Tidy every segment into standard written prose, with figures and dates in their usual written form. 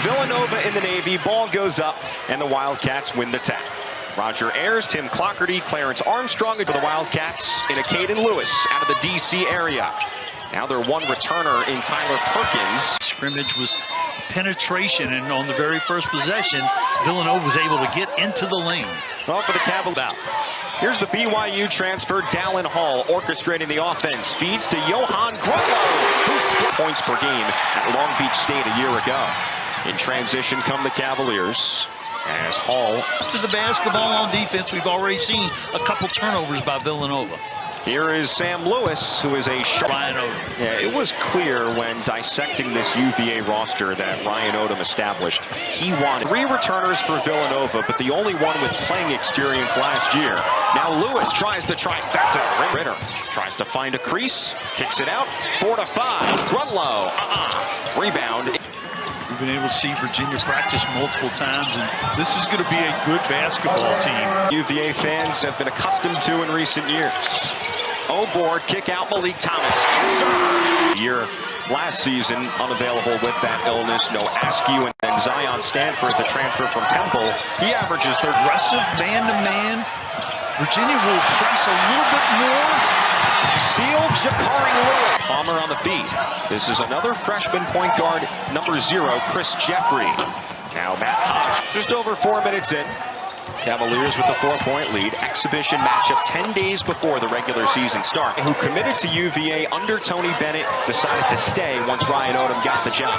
Villanova in the Navy, ball goes up, and the Wildcats win the tap. Roger Ayers, Tim Clockerty, Clarence Armstrong for the Wildcats in a Caden Lewis out of the D.C. area. Now they're one returner in Tyler Perkins. Scrimmage was penetration, and on the very first possession, Villanova was able to get into the lane. Well, for the Cavaliers. Here's the BYU transfer, Dallin Hall, orchestrating the offense. Feeds to Johan Grunlow, who split points per game at Long Beach State a year ago. In transition come the Cavaliers as Hall. To the basketball on defense, we've already seen a couple turnovers by Villanova. Here is Sam Lewis, who is a Ryan Odom. Yeah, it was clear when dissecting this UVA roster that Ryan Odom established. He wanted 3 returners for Villanova, but the only one with playing experience last year. Now Lewis tries the trifecta. Ritter tries to find a crease, kicks it out. 4 to 5. Grunlow. Rebound. We've been able to see Virginia practice multiple times, and this is going to be a good basketball team. UVA fans have been accustomed to in recent years. Board, kick out Malik Thomas. Year last season unavailable with that illness. No Askew, and then Zion Stanford, the transfer from Temple. He averages aggressive man-to-man. Virginia will press a little bit more. Steal, Jakari Lewis. Palmer on the feed. This is another freshman point guard, number 0, Chris Jeffrey. Now Matt Hodge, just over 4 minutes in. Cavaliers with a 4-point lead. Exhibition matchup 10 days before the regular season start. Who committed to UVA under Tony Bennett, decided to stay once Ryan Odom got the job.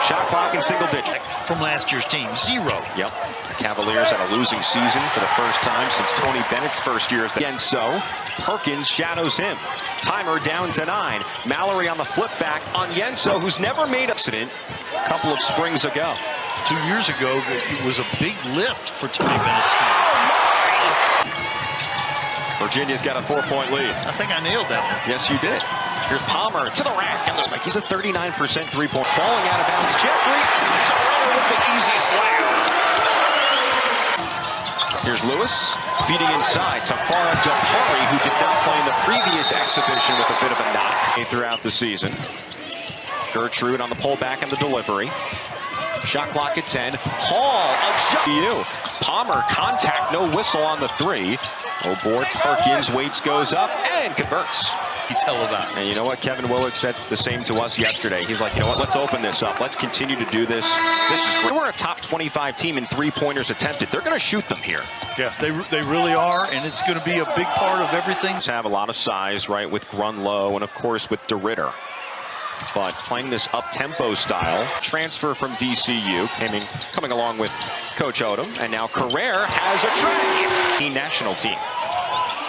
Shot clock in single digit. From last year's team, 0. Yep. The Cavaliers had a losing season for the first time since Tony Bennett's first year. Again, so Perkins shadows him. Timer down to 9. Mallory on the flip back on Yenso, who's never made accident a couple of springs ago. 2 years ago, it was a big lift for Tony Bennett's team. Virginia's got a 4-point lead. I think I nailed that one. Yes, you did. Here's Palmer to the rack, and looks like he's a 39% three-point. Falling out of bounds. Jeffrey with the easy slam. Here's Lewis feeding inside to Farah Dapari, who did not play in the previous exhibition with a bit of a knock throughout the season. Gertrude on the pullback and the delivery. Shot clock at 10. Hall, a jump. Palmer, contact, no whistle on the 3. Board, Perkins, Waits goes up and converts. He's televised. And you know what? Kevin Willard said the same to us yesterday. He's like, you know what? Let's open this up. Let's continue to do this. This is great. We're a top 25 team in 3-pointers attempted. They're going to shoot them here. Yeah, they really are, and it's going to be a big part of everything. Have a lot of size, right, with Grunlow and, of course, with DeRitter. But playing this up-tempo style, transfer from VCU, coming along with Coach Odom, and now Carrere has a tray. Team national team.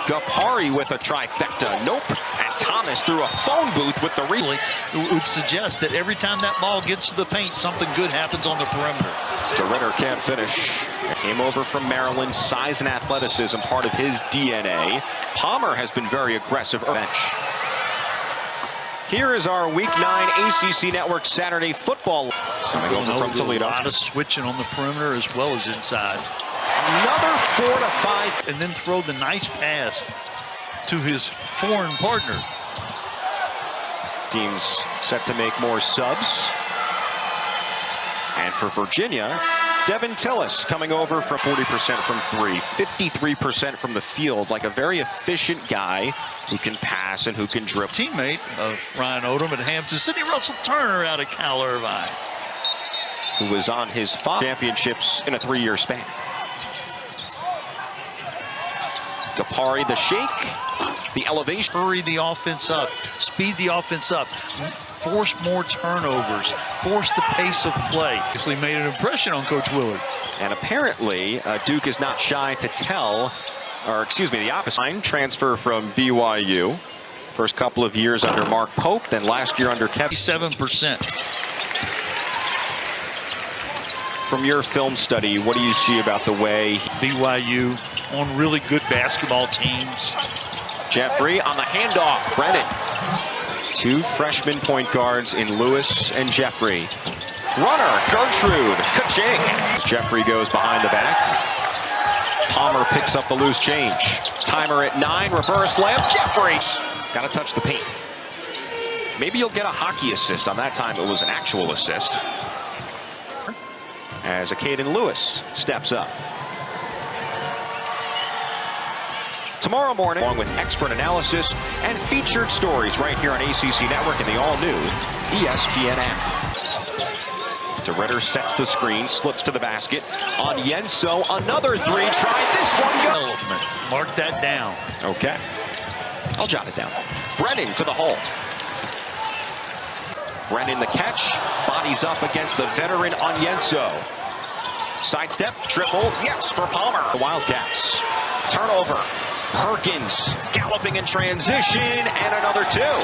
Gapari with a trifecta. Nope. And Thomas through a phone booth with the relay. It would suggest that every time that ball gets to the paint, something good happens on the perimeter. DeRitter can't finish. Came over from Maryland. Size and athleticism, part of his DNA. Palmer has been very aggressive. Bench. Here is our Week 9 ACC Network Saturday football. Coming over from Toledo. A lot of switching on the perimeter as well as inside. Another 4 to 5. And then throw the nice pass to his foreign partner. Teams set to make more subs. And for Virginia, Devin Tillis coming over from 40% from 3, 53% from the field, like a very efficient guy who can pass and who can dribble. Teammate of Ryan Odom at Hampton, Sidney Russell Turner out of Cal Irvine, who was on his 5 championships in a 3-year span. Gapari, the shake, the elevation. Hurry the offense up, speed the offense up, force more turnovers, force the pace of play. Obviously made an impression on Coach Willard. And apparently, Duke is not shy to tell, or excuse me, the opposite. Transfer from BYU. First couple of years under Mark Pope, then last year under Kevin. 7%. From your film study, what do you see about the way BYU on really good basketball teams? Jeffrey on the handoff. Brennan. 2 freshman point guards in Lewis and Jeffrey. Runner, Gertrude, ka-ching. Jeffrey goes behind the back. Palmer picks up the loose change. Timer at 9, reverse layup. Jeffrey. Got to touch the paint. Maybe you'll get a hockey assist. On that time, it was an actual assist. as Caden Lewis steps up. Tomorrow morning, along with expert analysis and featured stories right here on ACC Network and the all-new ESPN app. DeRitter sets the screen, slips to the basket. On Yenso, another three. Try this one. Go. Mark that down. Okay. I'll jot it down. Brennan to the hole. Brennan the catch. Bodies up against the veteran on Yenso. Sidestep, triple. Yes, for Palmer. The Wildcats. Turnover. Perkins galloping in transition, and another two.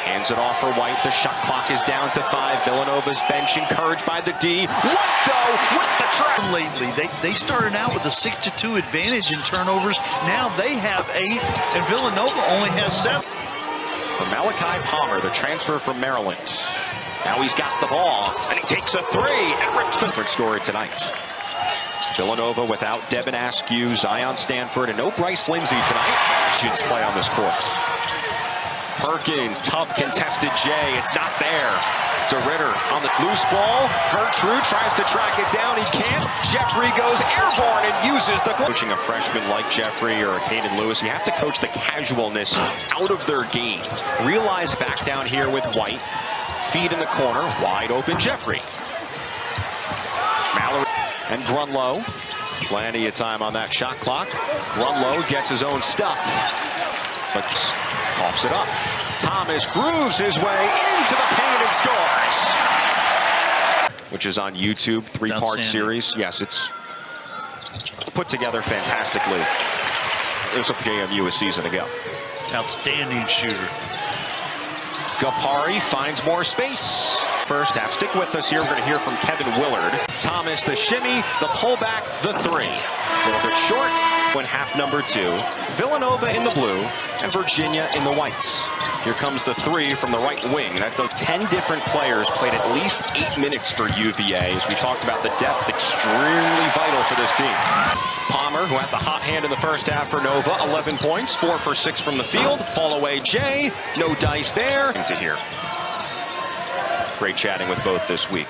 Hands it off for White. The shot clock is down to 5. Villanova's bench encouraged by the D. White, though, with the trap. Lately, they started out with a 6-2 advantage in turnovers. Now they have 8, and Villanova only has 7. For Malachi Palmer, the transfer from Maryland. Now he's got the ball, and he takes a 3 and rips the different story tonight. Villanova without Devin Askew, Zion Stanford, and no Bryce Lindsey tonight. Students play on this court. Perkins, tough contested J. It's not there. DeRitter on the loose ball. Gertrude tries to track it down. He can't. Jeffrey goes airborne and uses the coaching a freshman like Jeffrey or Caden Lewis. You have to coach the casualness out of their game. Realize back down here with White. Feed in the corner. Wide open Jeffrey. Mallory. And Grunlow, plenty of time on that shot clock. Grunlow gets his own stuff, but coughs it up. Thomas grooves his way into the paint and scores, which is on YouTube, 3-part series. Yes, it's put together fantastically. It was a JMU a season ago. Outstanding shooter. Gapari finds more space. First half. Stick with us here. We're going to hear from Kevin Willard. Thomas, the shimmy, the pullback, the 3. A little bit short when half number 2. Villanova in the blue and Virginia in the whites. Here comes the 3 from the right wing. That those 10 different players played at least 8 minutes for UVA. As we talked about, the depth extremely vital for this team. Palmer, who had the hot hand in the first half for Nova, 11 points, 4 for 6 from the field. Fall away Jay, no dice there. To here. Great chatting with both this week.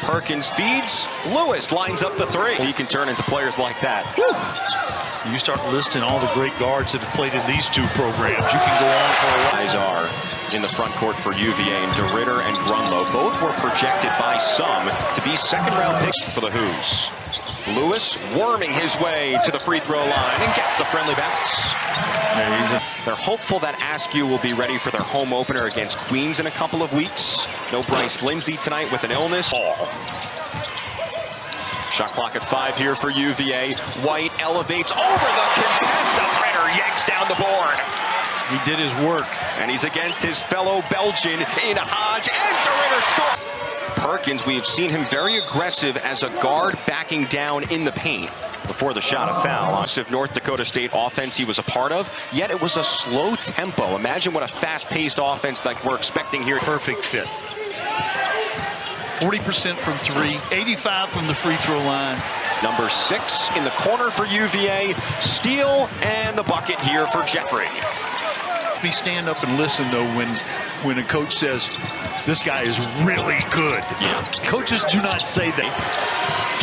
Perkins feeds. Lewis lines up the 3. He can turn into players like that. Woo! You start listing all the great guards that have played in these 2 programs. You can go on for a while. Eyes are in the front court for UVA, and DeRitter and Grunlow both were projected by some to be second-round picks for the Hoos. Lewis worming his way to the free throw line and gets the friendly bounce. They're hopeful that Askew will be ready for their home opener against Queens in a couple of weeks. No Bryce Lindsey tonight with an illness. Shot clock at 5 here for UVA. White elevates over the contest. DeRitter yanks down the board. He did his work. And he's against his fellow Belgian in Hodge, and DeRitter scores. Perkins, we've seen him very aggressive as a guard backing down in the paint before the shot of foul. Massive North Dakota State offense he was a part of, yet it was a slow tempo. Imagine what a fast-paced offense like we're expecting here. Perfect fit. 40% from 3, 85 from the free throw line. Number 6 in the corner for UVA. Steal and the bucket here for Jeffrey. We stand up and listen, though, when a coach says, this guy is really good. Yeah. Coaches do not say that.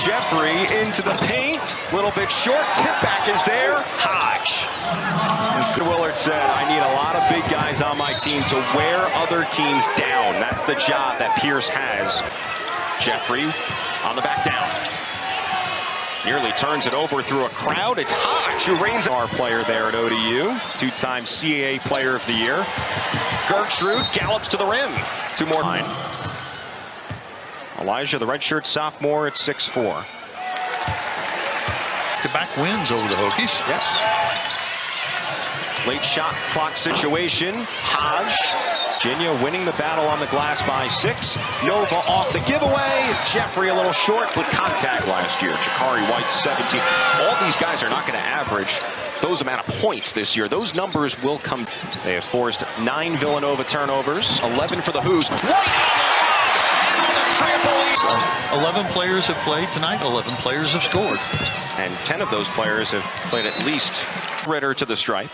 Jeffrey into the paint. Little bit short. Tip back is there. Hodge. Willard said, I need a lot of big guys on my team to wear other teams down. That's the job that Pierce has. Jeffrey on the back down. Nearly turns it over through a crowd. It's Hodge who reigns our player there at ODU. 2-time CAA Player of the Year. Gertrude gallops to the rim. 2 more. Elijah, the redshirt sophomore, at 6'4". Back wins over the Hokies. Yes. Late shot clock situation. Hodge. Virginia winning the battle on the glass by 6. Nova off the giveaway. Jeffrey a little short, but contact last year. Jakari White 17. All these guys are not going to average those amount of points this year. Those numbers will come. They have forced 9 Villanova turnovers, 11 for the Hoos. White! 11 players have played tonight. 11 players have scored. And 10 of those players have played at least. Ritter to the stripe.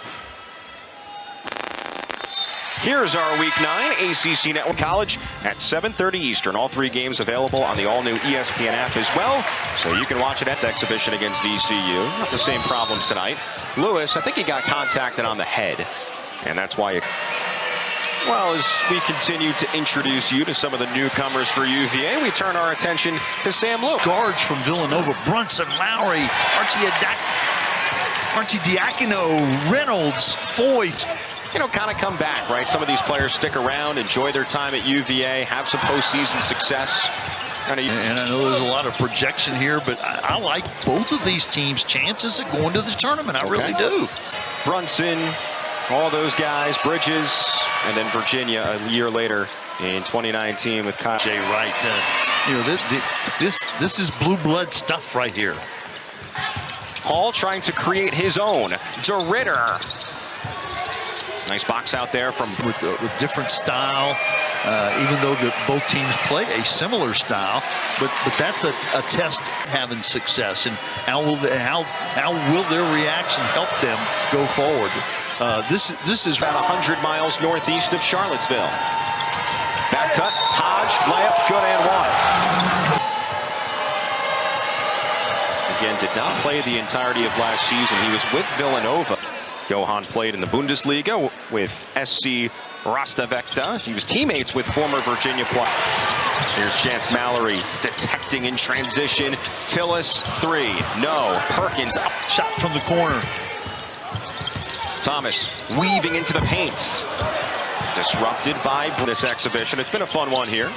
Here's our Week 9 ACC Network College at 7:30 Eastern. All 3 games available on the all-new ESPN app as well, so you can watch it at the exhibition against VCU. Not the same problems tonight. Lewis, I think he got contacted on the head, and that's why well, as we continue to introduce you to some of the newcomers for UVA, we turn our attention to Sam Lewis. Guards from Villanova, Brunson, Lowry, Arcidiacono, Reynolds, Foyt. You know, kind of come back, right? Some of these players stick around, enjoy their time at UVA, have some postseason success. And I know there's a lot of projection here, but I like both of these teams' chances at going to the tournament. I really do. Brunson, all those guys, Bridges, and then Virginia a year later in 2019 with Kyle. Jay Wright. You know, this is blue blood stuff right here. Hall trying to create his own. DeRitter. Nice box out there from with different style, even though both teams play a similar style. But that's a test having success, and how will their reaction help them go forward? This is about 100 miles northeast of Charlottesville. Back cut, Hodge, layup, good and one. Again, did not play the entirety of last season. He was with Villanova. Johan played in the Bundesliga with SC Rostavecta. He was teammates with former Virginia player. Here's Chance Mallory detecting in transition. Tillis, 3. No. Perkins up. Shot from the corner. Thomas weaving into the paint. Disrupted by this exhibition. It's been a fun one here.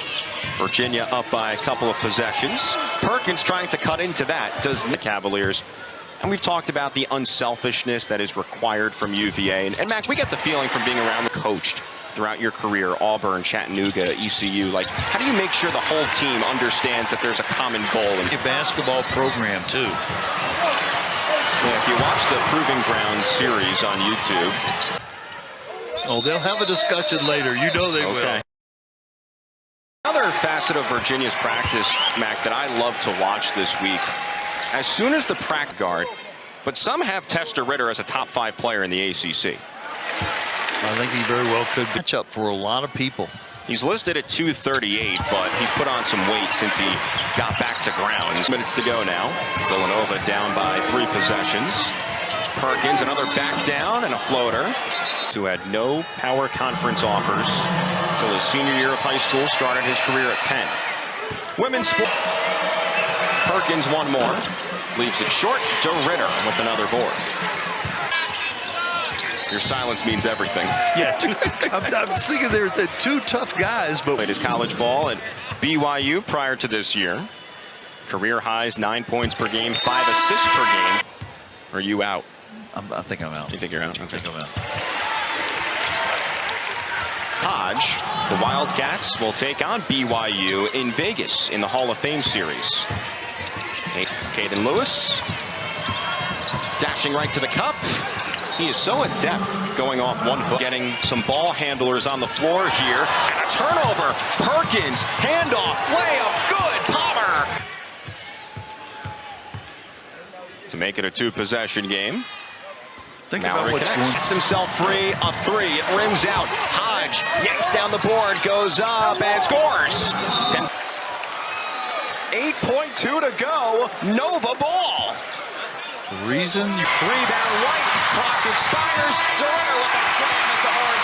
Virginia up by a couple of possessions. Perkins trying to cut into that. Does the Cavaliers. And we've talked about the unselfishness that is required from UVA. And Max, we get the feeling from being around the coached throughout your career, Auburn, Chattanooga, ECU. Like, how do you make sure the whole team understands that there's a common goal? A basketball program, too. Yeah, if you watch the Proving Grounds series on YouTube. Oh, they'll have a discussion later. You know they will. Another facet of Virginia's practice, Mac, that I love to watch this week. As soon as the practice guard, but some have Tester Ritter as a top 5 player in the ACC. I think he very well could match up for a lot of people. He's listed at 238, but he's put on some weight since he got back to ground. Minutes to go now. Villanova down by 3 possessions. Perkins, another back down and a floater. Who had no power conference offers until his senior year of high school, started his career at Penn. Women's sport. Perkins, one more. Leaves it short. DeRitter with another board. Your silence means everything. Yeah, I'm thinking they're 2 tough guys, but played his college ball at BYU prior to this year. Career highs, 9 points per game, 5 assists per game. Are you out? I think I'm out. You think you're out? Okay. I think I'm out. Hodge, the Wildcats will take on BYU in Vegas in the Hall of Fame series. Caden Lewis dashing right to the cup. He is so adept going off 1 foot, getting some ball handlers on the floor here. And a turnover. Perkins, handoff, layup, good, Palmer. To make it a 2-possession game. Think about what's going on. Sets himself free, a 3, it rims out. Hodge yanks down the board, goes up and scores. 8.2 to go, Nova ball. The reason you rebound White, clock expires. DeRitter with a slam at the horn.